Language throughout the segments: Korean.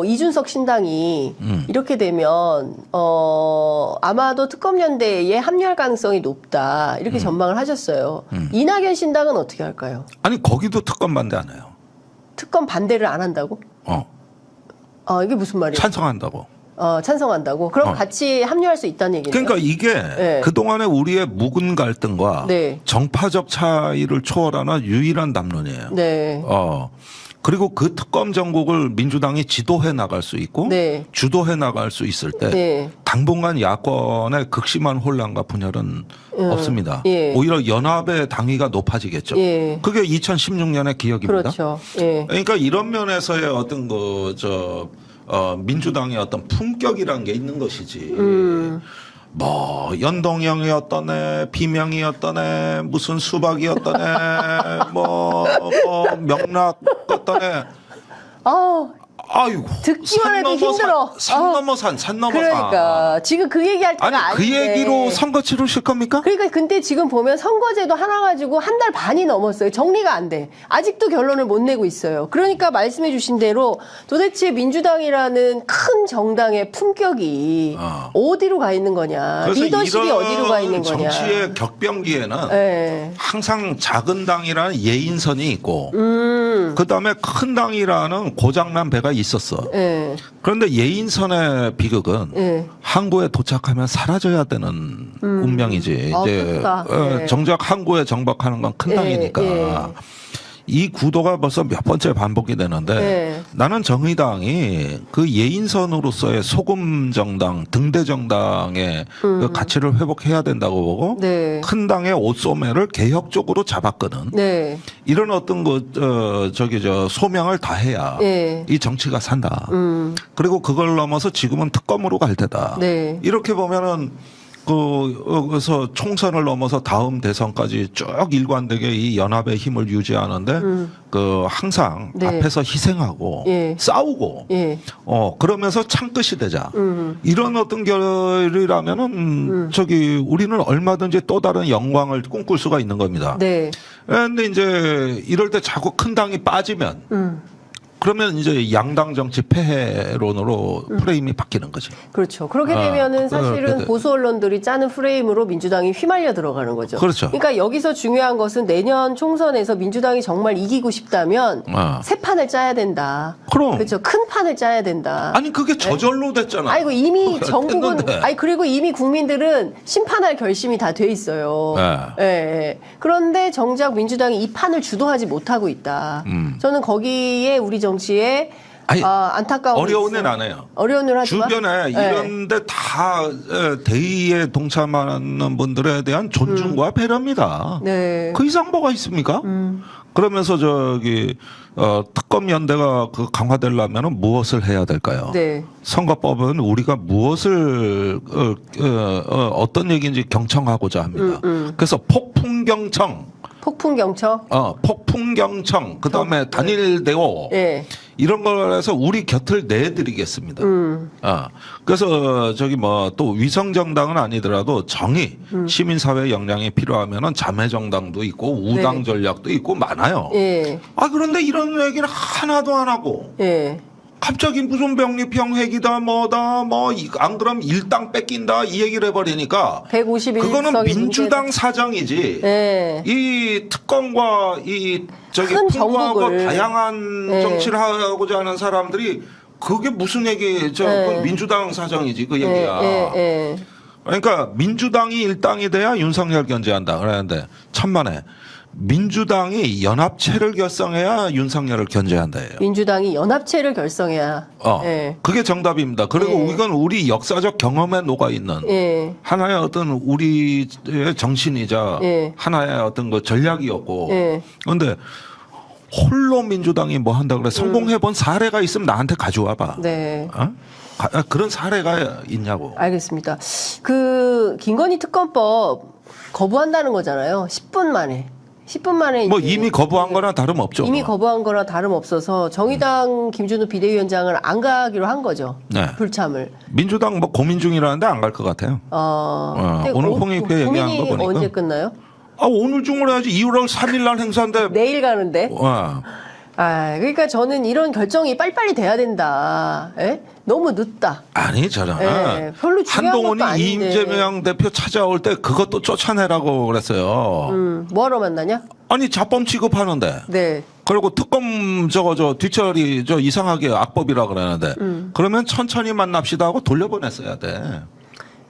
이준석 신당이 이렇게 되면 아마도 특검연대에 합류할 가능성이 높다 이렇게 전망을 하셨어요. 이낙연 신당은 어떻게 할까요? 아니 거기도 특검 반대 안 해요. 특검 반대를 안 한다고? 이게 무슨 말이에요? 찬성한다고. 찬성한다고? 그럼 같이 합류할 수 있다는 얘기네요. 그러니까 이게 네. 그동안의 우리의 묵은 갈등과 네. 정파적 차이를 초월하는 유일한 담론이에요. 네. 그리고 그 특검 정국을 민주당이 지도해 나갈 수 있고 네. 주도해 나갈 수 있을 때 네. 당분간 야권의 극심한 혼란과 분열은 없습니다. 예. 오히려 연합의 당위가 높아지겠죠. 예. 그게 2016년의 기억입니다. 그렇죠. 예. 그러니까 이런 면에서의 어떤 민주당의 어떤 품격이란 게 있는 것이지. 뭐 연동형이었더네, 비명이었더네, 무슨 수박이었더네, 뭐 명락이었더네. 아이고. 듣기만 해도 힘들어. 산 넘어 산 넘어 산. 그러니까 지금 그 얘기할 때가 아니 그 아닌데. 얘기로 선거 치르실 겁니까? 그러니까 근데 지금 보면 선거제도 하나 가지고 한 달 반이 넘었어요. 정리가 안 돼. 아직도 결론을 못 내고 있어요. 그러니까 말씀해 주신 대로 도대체 민주당이라는 큰 정당의 품격이 어디로 가 있는 거냐. 리더십이 어디로 가 있는 거냐. 정치의 격변기에는 네. 항상 작은 당이라는 예인선이 있고 그다음에 큰 당이라는 고장난 배가 있었어. 네. 그런데 예인선의 비극은 네. 항구에 도착하면 사라져야 되는 운명이지. 이제 네. 정작 항구에 정박하는 건 큰 당이니까. 이 구도가 벌써 몇 번째 반복이 되는데 나는 정의당이 그 예인선으로서의 소금 정당, 등대 정당의 그 가치를 회복해야 된다고 보고 큰 당의 옷소매를 개혁적으로 잡았거든. 이런 어떤 소명을 다해야 이 정치가 산다. 그리고 그걸 넘어서 지금은 특검으로 갈 때다. 이렇게 보면은 그래서 총선을 넘어서 다음 대선까지 쭉 일관되게 이 연합의 힘을 유지하는데 항상 앞에서 희생하고 싸우고 그러면서 창끝이 되자 이런 어떤 결이라면은 우리는 얼마든지 또 다른 영광을 꿈꿀 수가 있는 겁니다. 그런데 이제 이럴 때 자꾸 큰 당이 빠지면 그러면 이제 양당 정치 폐해론으로 프레임이 바뀌는 거지. 그렇죠. 그렇게 되면은 사실은 보수 언론들이 짜는 프레임으로 민주당이 휘말려 들어가는 거죠. 그렇죠. 그러니까 여기서 중요한 것은 내년 총선에서 민주당이 정말 이기고 싶다면 새 판을 짜야 된다. 그럼. 그렇죠. 큰 판을 짜야 된다. 아니 그게 저절로 됐잖아. 아이고 이미 전국은 됐는데. 그리고 이미 국민들은 심판할 결심이 다 돼 있어요. 그런데 정작 민주당이 이 판을 주도하지 못하고 있다. 저는 거기에 우리 정치에 안타까운 어려운 애는 안 해요. 어려운 일 하지만 주변에 이런데 다 대의에 동참하는 분들에 대한 존중과 배려입니다. 그 이상 뭐가 있습니까? 그러면서 특검 연대가 강화되려면 무엇을 해야 될까요? 선거법은 우리가 무엇을 어떤 얘기인지 경청하고자 합니다. 그래서 폭풍경청. 폭풍경청. 그다음에 단일대오. 이런 걸 해서 우리 곁을 내드리겠습니다. 그래서 또 위성정당은 아니더라도 정의, 시민사회 역량이 필요하면은 자매정당도 있고 우당 전략도 있고 많아요. 그런데 이런 얘기는 하나도 안 하고. 갑자기 무슨 병리평획이다 안 그럼 일당 뺏긴다 이 얘기를 해버리니까 151석이 그거는 민주당 사정이지 이 특검과 풍부하고 다양한 정치를 하고자 하는 사람들이 그게 무슨 얘기 그건 민주당 사정이지 그 얘기야. 그러니까 민주당이 일당이 돼야 윤석열 견제한다 그러는데 천만에 민주당이 연합체를 결성해야 윤석열을 견제한다예요. 민주당이 연합체를 결성해야. 그게 정답입니다. 그리고 이건 우리 역사적 경험에 녹아 있는 하나의 어떤 우리의 정신이자 하나의 어떤 전략이었고. 그런데 홀로 민주당이 뭐 한다 그래 성공해본 사례가 있으면 나한테 가져와봐. 그런 사례가 있냐고. 알겠습니다. 김건희 특검법 거부한다는 거잖아요. 10분 만에. 이미 거부한 거나 다름없죠. 이미 거부한 거나 다름없어서 정의당 김준우 비대위원장을 안 가기로 한 거죠. 불참을. 민주당 고민 중이라는데 안 갈 것 같아요. 오늘 홍익회 얘기한 거 보니까. 언제 끝나요? 오늘 중으로 해야지. 2월 3일 날 행사인데. 내일 가는데. 그러니까 저는 이런 결정이 빨리빨리 돼야 된다. 예? 너무 늦다. 아니 저는 예, 별로 중요한 한동훈이 것도 아닌데. 이재명 대표 찾아올 때 그것도 쫓아내라고 그랬어요. 뭐하러 만나냐? 아니 자범 취급하는데. 네. 그리고 특검 저 뒤처리 이상하게 악법이라 그러는데 그러면 천천히 만납시다 하고 돌려보냈어야 돼.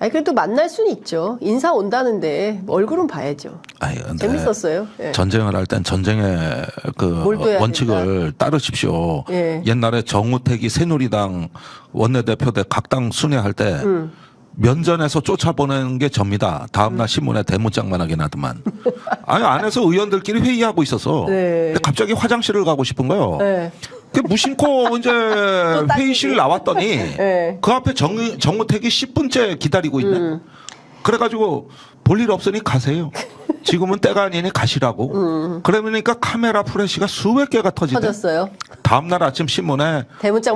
아니 그래도 만날 수는 있죠. 인사 온다는데 얼굴은 봐야죠. 아니, 근데 재밌었어요. 예. 전쟁을 할 땐 전쟁의 그 몰두해야 원칙을 따르십시오. 예. 옛날에 정우택이 새누리당 원내대표 때 각당 순회할 때 면전에서 쫓아보내는 게 접니다. 다음날 신문에 대문짝만 하긴 하더만. 아니 안에서 의원들끼리 회의하고 있었어. 네. 근데 갑자기 화장실을 가고 싶은 거예요. 네. 그 무심코 이제 회의실 나왔더니 네. 그 앞에 정우택이 10분째 기다리고 있네. 그래가지고 볼 일 없으니 가세요. 지금은 때가 아니니 가시라고. 그러니까 카메라 플래시가 수백 개가 터졌어요. 다음날 아침 신문에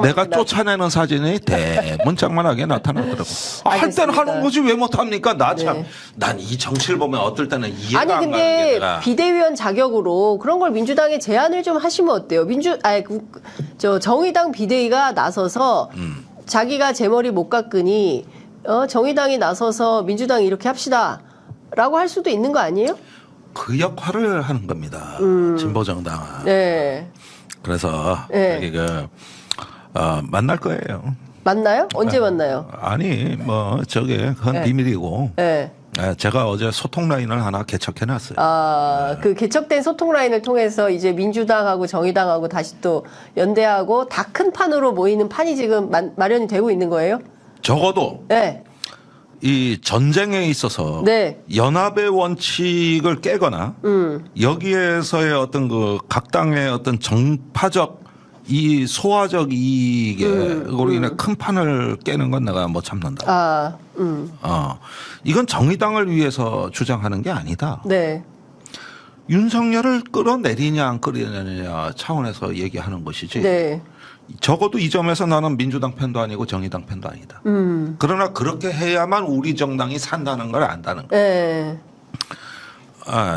내가 쫓아내는 사진이 대문짝만하게 나타나더라고. 한때는 하는 거지 왜 못합니까? 나 참 난 이 정치를 보면 어떨 때는 이해가 안 가는 게 근데 내가. 비대위원 자격으로 그런 걸 민주당에 제안을 좀 하시면 어때요? 정의당 비대위가 나서서 자기가 제 머리 못 깎으니 정의당이 나서서 민주당이 이렇게 합시다라고 할 수도 있는 거 아니에요? 그 역할을 하는 겁니다. 진보정당은. 네. 그래서 네. 저기 만날 거예요. 만나요? 언제 만나요? 아니 뭐 저게 그건 비밀이고. 네. 제가 어제 소통 라인을 하나 개척해놨어요. 그 개척된 소통 라인을 통해서 이제 민주당하고 정의당하고 다시 또 연대하고 다 큰 판으로 모이는 판이 지금 마련이 되고 있는 거예요? 적어도 네. 이 전쟁에 있어서 네. 연합의 원칙을 깨거나 여기에서의 어떤 그 각 당의 어떤 정파적 이 소화적 이익으로 인해 큰 판을 깨는 건 내가 못 참는다. 이건 정의당을 위해서 주장하는 게 아니다. 네. 윤석열을 끌어내리냐 안 끌어내리냐 차원에서 얘기하는 것이지. 네. 적어도 이 점에서 나는 민주당 편도 아니고 정의당 편도 아니다. 그러나 그렇게 해야만 우리 정당이 산다는 걸 안다는 거야. 네.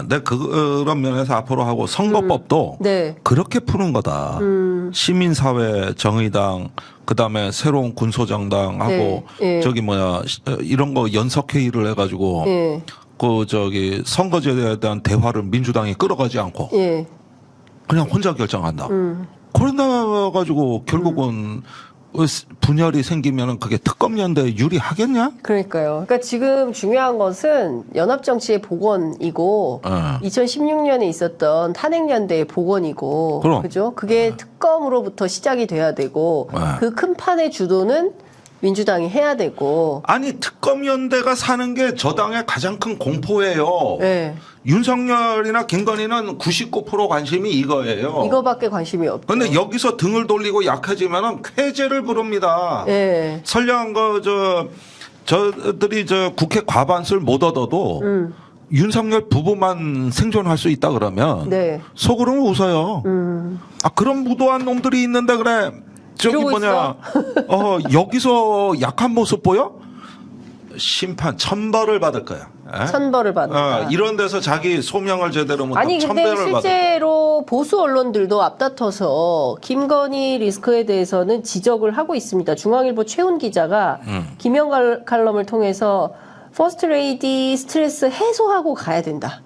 내 그런 면에서 앞으로 하고 선거법도 네. 그렇게 푸는 거다. 시민사회, 정의당, 그다음에 새로운 군소정당하고 저기 이런 거 연석회의를 해가지고 선거제에 대한 대화를 민주당이 끌어가지 않고 그냥 혼자 결정한다. 그러다 가지고 결국은 분열이 생기면 그게 특검연대에 유리하겠냐? 그러니까요. 그러니까 지금 중요한 것은 연합정치의 복원이고 2016년에 있었던 탄핵연대의 복원이고 그죠? 그게 특검으로부터 시작이 돼야 되고 그 큰 판의 주도는 민주당이 해야 되고. 아니 특검연대가 사는 게 저당의 가장 큰 공포예요. 네. 윤석열이나 김건희는 99% 관심이 이거예요. 이거밖에 관심이 없죠. 그런데 여기서 등을 돌리고 약해지면은 쾌재를 부릅니다. 네. 설령 저들이 국회 과반수를 못 얻어도 윤석열 부부만 생존할 수 있다 그러면 속으로는 웃어요. 그런 무도한 놈들이 있는데 그래. 저기 여기서 약한 모습 보여? 심판 천벌을 받을 거야. 천벌을 받는다. 이런 데서 자기 소명을 제대로 못하면 아니 근데 실제로 보수 언론들도 앞다퉈서 김건희 리스크에 대해서는 지적을 하고 있습니다. 중앙일보 최훈 기자가 김영 칼럼을 통해서 퍼스트 레이디 스트레스 해소하고 가야 된다.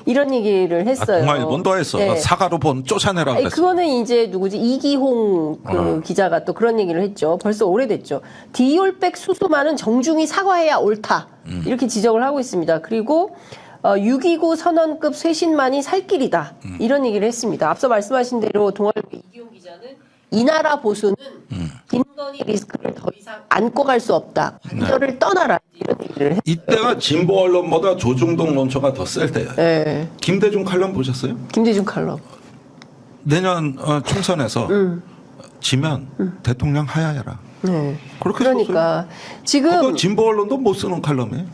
이런 얘기를 했어요. 동아일보도 했어. 네. 사과로 쫓아내라고 그랬어. 그거는 이제 누구지? 이기홍 기자가 또 그런 얘기를 했죠. 벌써 오래됐죠. 디올백 수수만은 정중히 사과해야 옳다. 이렇게 지적을 하고 있습니다. 그리고 6.29 선언급 쇄신만이 살 길이다. 이런 얘기를 했습니다. 앞서 말씀하신 대로 동아일보 이기홍 기자는 이 나라 보수는 김건희 리스크를 더 이상 안고 갈 수 없다. 관절을 떠나라. 이런 얘기를 했어요. 이때가 진보 언론보다 조중동 논조가 더 셀 때예요. 네. 김대중 칼럼 보셨어요? 김대중 칼럼. 내년 총선에서 지면 대통령 하야해라. 네. 그렇게 그러니까 지금 그거 진보 언론도 못 쓰는 칼럼이에요.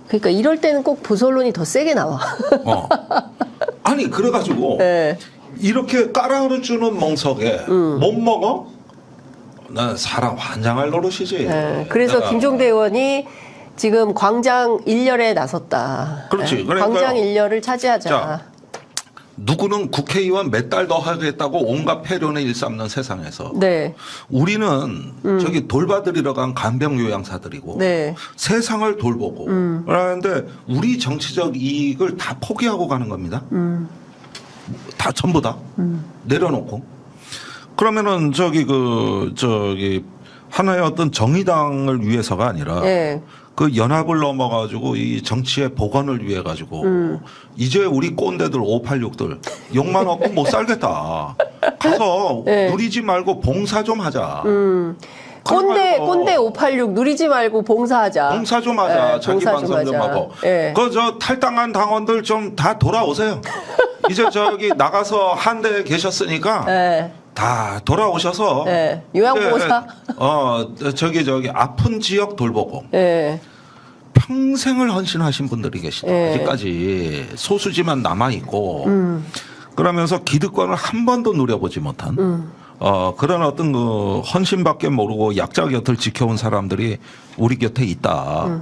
그러니까 이럴 때는 꼭 보수 언론이 더 세게 나와. 아니 그래가지고 이렇게 깔아주는 멍석에 못 먹어? 난 사람 환장할 노릇이지. 그래서 김종대 의원이 지금 광장 일렬에 나섰다. 그렇지. 그러니까 광장 일렬을 차지하자. 자, 누구는 국회의원 몇 달 더 하겠다고 온갖 폐륜을 일삼는 세상에서 네. 우리는 저기 돌봐드리러 간 간병 요양사들이고 네. 세상을 돌보고 그러는데 우리 정치적 이익을 다 포기하고 가는 겁니다. 다 전부 다 내려놓고 그러면은 저기 하나의 어떤 정의당을 위해서가 아니라 네. 그 연합을 넘어가지고 이 정치의 복원을 위해 가지고 이제 우리 꼰대들 586들 욕만 얻고 못 살겠다. 가서 네. 누리지 말고 봉사 좀 하자. 꼰대 586 누리지 말고 봉사하자. 봉사 좀 하자. 네, 자기 봉사 반성 좀 하자. 하고. 네. 저 탈당한 당원들 좀 다 돌아오세요. 이제 저기 나가서 한 대 계셨으니까 네. 다 돌아오셔서 네. 요양보호사. 저기 아픈 지역 돌보고 네. 평생을 헌신하신 분들이 계시다. 네. 아직까지 소수지만 남아 있고 그러면서 기득권을 한 번도 누려보지 못한 그런 어떤 그 헌신밖에 모르고 약자 곁을 지켜온 사람들이 우리 곁에 있다.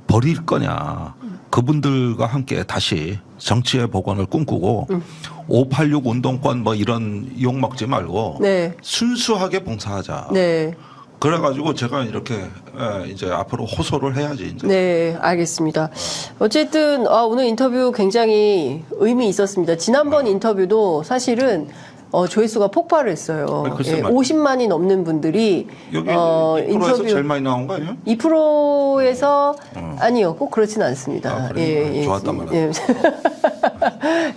버릴 거냐. 그분들과 함께 다시 정치의 복원을 꿈꾸고 586 운동권 뭐 이런 욕 먹지 말고 네. 순수하게 봉사하자. 네. 그래가지고 제가 이렇게 이제 앞으로 호소를 해야지. 이제. 네, 알겠습니다. 어쨌든 오늘 인터뷰 굉장히 의미 있었습니다. 지난번 인터뷰도 사실은 조회수가 폭발을 했어요. 아니, 글쎄 50만이 넘는 분들이 여기 2%에서 제일 많이 나온 거 아니에요? 2%에서 아니요, 꼭 그렇지는 않습니다. 아, 그래요? 좋았단 말이야. 예.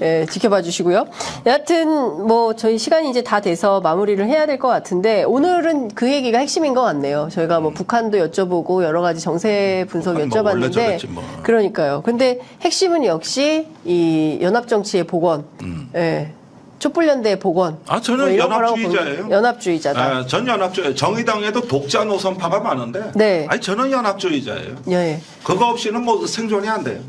예, 지켜봐 주시고요. 여하튼 뭐 저희 시간이 이제 다 돼서 마무리를 해야 될 것 같은데 오늘은 그 얘기가 핵심인 것 같네요. 저희가 뭐 북한도 여쭤보고 여러 가지 정세 분석 북한 뭐 원래 여쭤봤는데 저랬지 뭐. 그러니까요. 근데 핵심은 역시 이 연합정치의 복원. 예. 촛불연대의 복원. 저는 뭐 이런 거라고 연합주의자예요. 봅니다. 연합주의자다. 전 연합주의. 정의당에도 독자 노선파가 많은데. 네. 저는 연합주의자예요. 예. 그거 없이는 뭐 생존이 안 돼요.